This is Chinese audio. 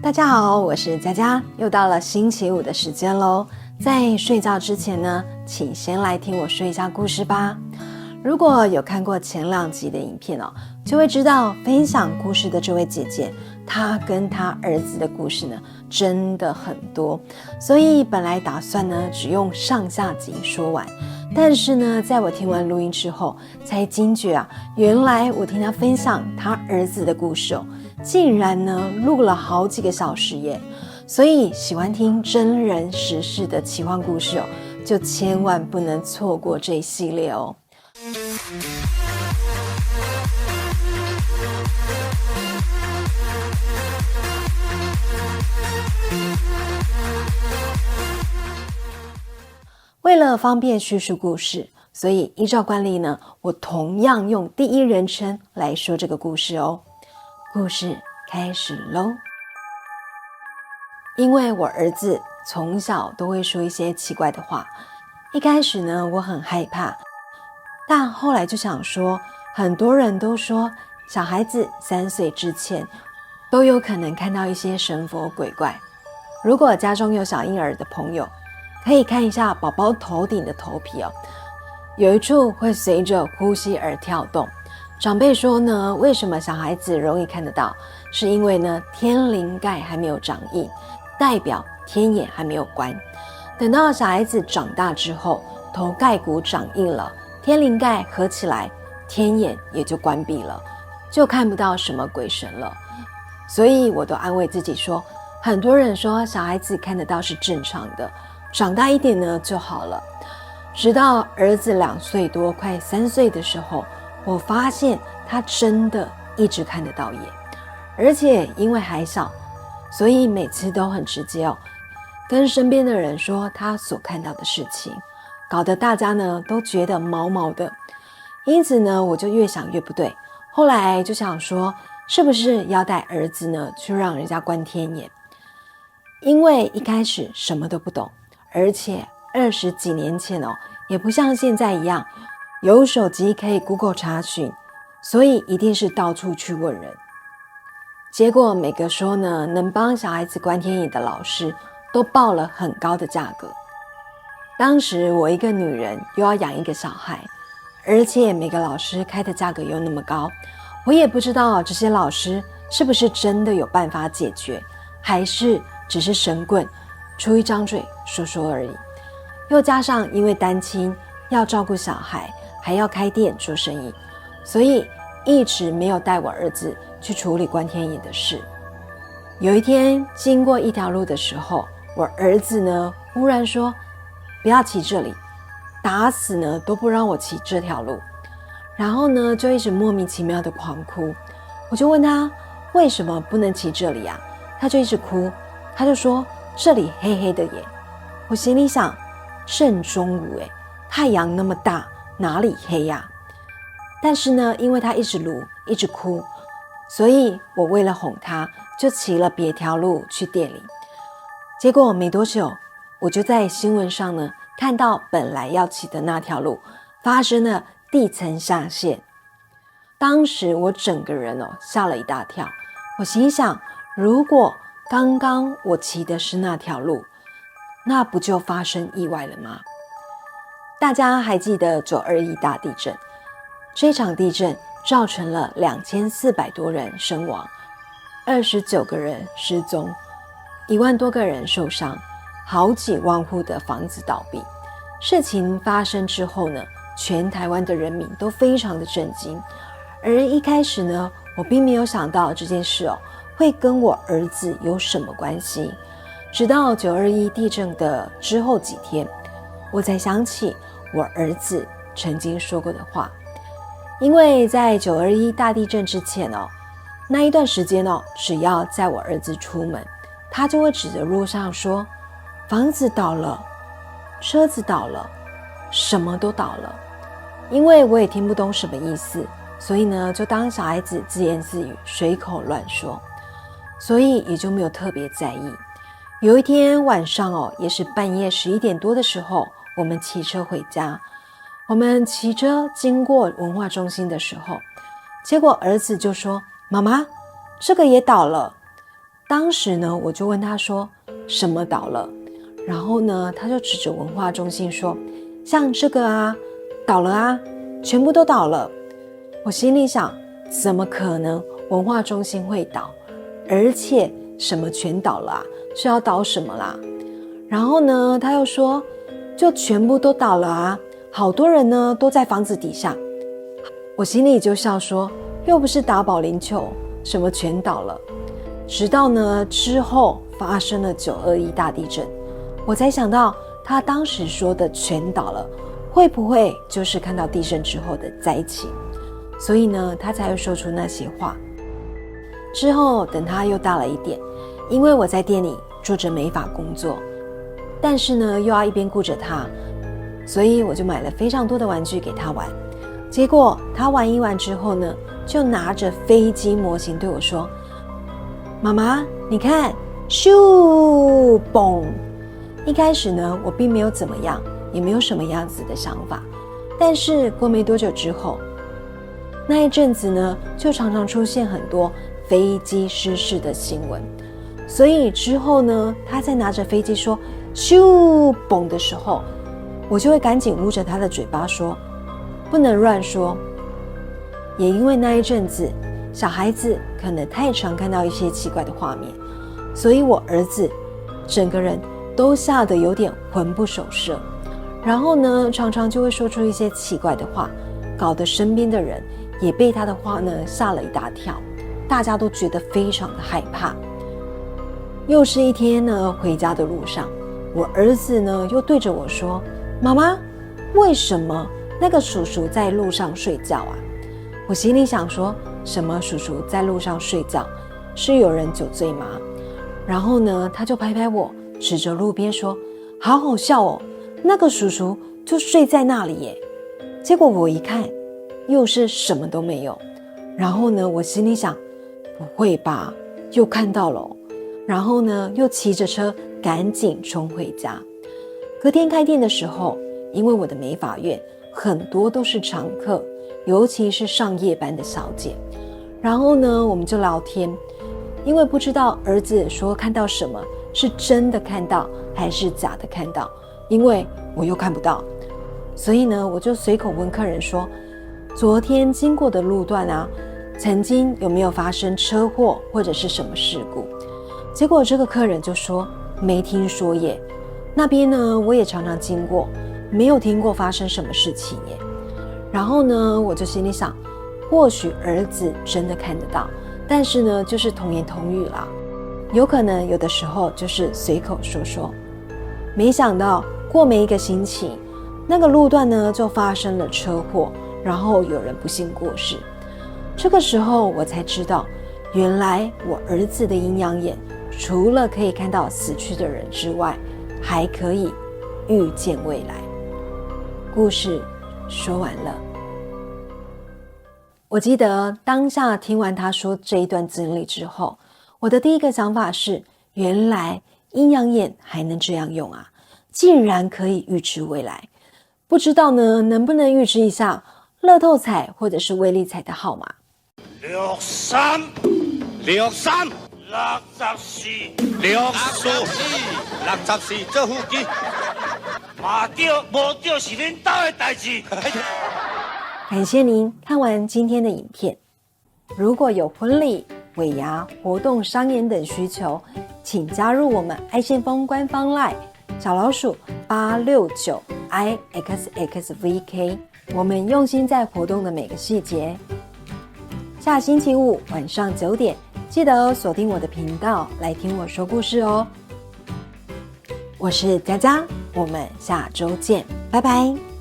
大家好，我是佳佳，又到了星期五的时间咯。在睡觉之前呢，请先来听我说一下故事吧。如果有看过前2集的影片就会知道分享故事的这位姐姐，她跟她儿子的故事呢真的很多，所以本来打算呢只用上下集说完，但是呢在我听完录音之后才惊觉原来我听她分享她儿子的故事竟然呢录了好几个小时耶。所以喜欢听真人实事的奇幻故事就千万不能错过这一系列哦。为了方便叙述故事，所以依照惯例呢，我同样用第一人称来说这个故事哦。故事开始咯。因为我儿子从小都会说一些奇怪的话，一开始呢我很害怕，但后来就想说，很多人都说小孩子3岁之前都有可能看到一些神佛鬼怪。如果家中有小婴儿的朋友，可以看一下宝宝头顶的头皮有一处会随着呼吸而跳动。长辈说呢，为什么小孩子容易看得到，是因为呢天灵盖还没有长硬，代表天眼还没有关。等到小孩子长大之后，头盖骨长硬了，天灵盖合起来，天眼也就关闭了，就看不到什么鬼神了。所以我都安慰自己说，很多人说小孩子看得到是正常的，长大一点呢就好了。直到儿子2岁多快3岁的时候，我发现他真的一直看得到眼，而且因为还小，所以每次都很直接跟身边的人说他所看到的事情，搞得大家呢都觉得毛毛的。因此呢我就越想越不对，后来就想说是不是要带儿子呢去让人家关天眼。因为一开始什么都不懂，而且20几年前也不像现在一样有手机可以 Google 查询，所以一定是到处去问人。结果每个说呢能帮小孩子关天眼的老师都报了很高的价格。当时我一个女人又要养一个小孩，而且每个老师开的价格又那么高，我也不知道这些老师是不是真的有办法解决，还是只是神棍出一张嘴说说而已。又加上因为单亲要照顾小孩，还要开店做生意，所以一直没有带我儿子去处理关天眼的事。有一天经过一条路的时候，我儿子呢忽然说不要骑这里，打死呢都不让我骑这条路，然后呢就一直莫名其妙的狂哭。我就问他为什么不能骑这里啊，他就一直哭，他就说这里黑黑的耶。我心里想，正中午太阳那么大，哪里黑呀？但是呢因为他一直撸一直哭，所以我为了哄他就骑了别条路去店里。结果没多久，我就在新闻上呢看到本来要骑的那条路发生了地层下陷。当时我整个人吓了一大跳。我心想，如果刚刚我骑的是那条路，那不就发生意外了吗？大家还记得921大地震，这场地震造成了2400多人身亡，29个人失踪，1万多个人受伤，好几万户的房子倒闭。事情发生之后呢，全台湾的人民都非常的震惊。而一开始呢，我并没有想到这件事会跟我儿子有什么关系。直到921地震的之后几天，我才想起我儿子曾经说过的话。因为在921大地震之前那一段时间只要在我儿子出门，他就会指着路上说，房子倒了，车子倒了，什么都倒了。因为我也听不懂什么意思，所以呢就当小孩子自言自语，随口乱说，所以也就没有特别在意。有一天晚上也是半夜11点多的时候，我们骑车回家。我们骑车经过文化中心的时候，结果儿子就说，妈妈，这个也倒了。当时呢，我就问他说什么倒了，然后呢，他就指着文化中心说，像这个啊，倒了啊，全部都倒了。我心里想，怎么可能文化中心会倒？而且什么全倒了啊？是要倒什么啦？然后呢，他又说，就全部都倒了啊，好多人呢都在房子底下。我心里就笑说，又不是打保龄球，什么全倒了。直到呢之后发生了921大地震，我才想到他当时说的全倒了，会不会就是看到地震之后的灾情？所以呢，他才会说出那些话。之后等他又大了一点，因为我在店里做着美发工作，但是呢又要一边顾着他，所以我就买了非常多的玩具给他玩。结果他玩一玩之后呢，就拿着飞机模型对我说，妈妈你看，咻嘣。一开始呢，我并没有怎么样，也没有什么样子的想法，但是过没多久之后，那一阵子呢，就常常出现很多飞机失事的新闻，所以之后呢，他在拿着飞机说咻嘣的时候，我就会赶紧捂着他的嘴巴说，不能乱说。也因为那一阵子小孩子可能太常看到一些奇怪的画面，所以我儿子整个人都吓得有点魂不守舍，然后呢常常就会说出一些奇怪的话，搞得身边的人也被他的话呢吓了一大跳，大家都觉得非常的害怕。又是一天呢，回家的路上，我儿子呢又对着我说，妈妈，为什么那个叔叔在路上睡觉啊？我心里想说，什么叔叔在路上睡觉？是有人酒醉吗？然后呢，他就拍拍我，指着路边说，好好笑哦，那个叔叔就睡在那里耶。结果我一看，又是什么都没有。然后呢，我心里想，不会吧，又看到了哦。然后呢，又骑着车赶紧冲回家。隔天开店的时候，因为我的美发院很多都是常客，尤其是上夜班的小姐。然后呢，我们就聊天，因为不知道儿子说看到什么是真的看到还是假的看到，因为我又看不到，所以呢，我就随口问客人说，昨天经过的路段啊，曾经有没有发生车祸或者是什么事故？结果这个客人就说没听说耶，那边呢我也常常经过，没有听过发生什么事情耶。然后呢，我就心里想，或许儿子真的看得到，但是呢就是童言童语啦，有可能有的时候就是随口说说。没想到过没一个星期，那个路段呢就发生了车祸，然后有人不幸过世。这个时候我才知道，原来我儿子的阴阳眼除了可以看到死去的人之外，还可以预见未来。故事说完了。我记得当下听完他说这一段经历之后，我的第一个想法是，原来阴阳眼还能这样用啊，竟然可以预知未来。不知道呢，能不能预知一下乐透彩或者是威力彩的号码？63 63 64 64 64这附近嘛对无对是恁家的代志。感谢您看完今天的影片。如果有婚礼、尾牙、活动、商演等需求，请加入我们爱先锋官方 LINE 小老鼠869IXXVK， 我们用心在活动的每个细节。下星期五晚上9点，记得锁定我的频道来听我说故事哦。我是佳佳，我们下周见，拜拜。